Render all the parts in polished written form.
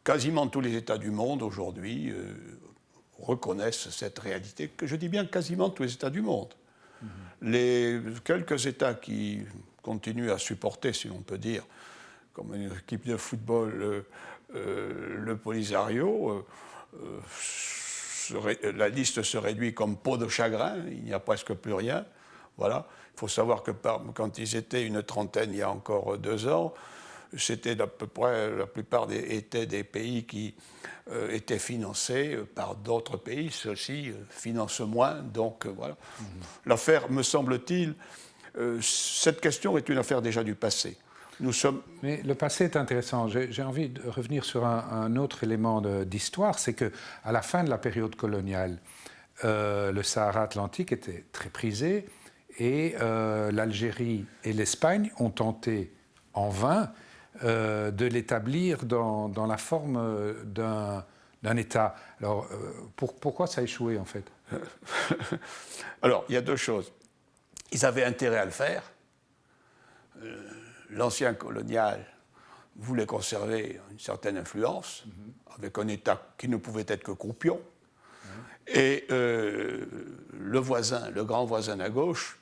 quasiment tous les États du monde aujourd'hui reconnaissent cette réalité, que je dis bien quasiment tous les États du monde. Les quelques États qui continuent à supporter, si l'on peut dire, comme une équipe de football, le Polisario, la liste se réduit comme peau de chagrin, il n'y a presque plus rien. Voilà. Il faut savoir que quand ils étaient une trentaine il y a encore 2 ans, c'était à peu près, la plupart étaient des pays qui étaient financés par d'autres pays. Ceux-ci financent moins, donc voilà. L'affaire, me semble-t-il, cette question est une affaire déjà du passé. Nous sommes... Mais le passé est intéressant. J'ai envie de revenir sur un autre élément d'histoire, c'est qu'à la fin de la période coloniale, le Sahara Atlantique était très prisé et l'Algérie et l'Espagne ont tenté en vain de l'établir dans la forme d'un État. Alors, pourquoi ça a échoué, en fait? Alors, il y a 2 choses. Ils avaient intérêt à le faire. L'ancien colonial voulait conserver une certaine influence, avec un État qui ne pouvait être que croupion. Et le voisin, le grand voisin à gauche,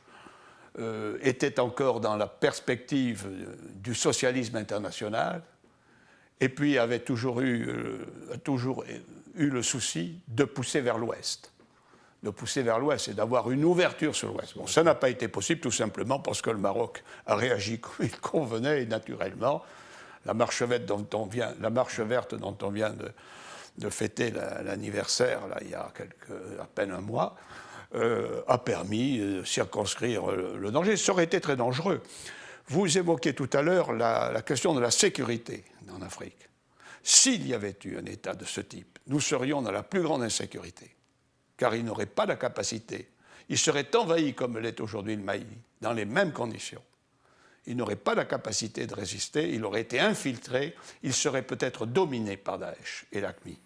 était encore dans la perspective du socialisme international, et puis avait toujours eu le souci de pousser vers l'Ouest. De pousser vers l'Ouest et d'avoir une ouverture sur l'Ouest. Bon, ça n'a pas été possible tout simplement parce que le Maroc a réagi comme il convenait et naturellement. La marche verte dont on vient de fêter l'anniversaire, là, il y a à peine un mois, a permis de circonscrire le danger. Ça aurait été très dangereux. Vous évoquiez tout à l'heure la question de la sécurité en Afrique. S'il y avait eu un État de ce type, nous serions dans la plus grande insécurité, car il n'aurait pas la capacité. Il serait envahi comme l'est aujourd'hui le Mali, dans les mêmes conditions. Il n'aurait pas la capacité de résister, il aurait été infiltré, il serait peut-être dominé par Daesh et l'AQMI.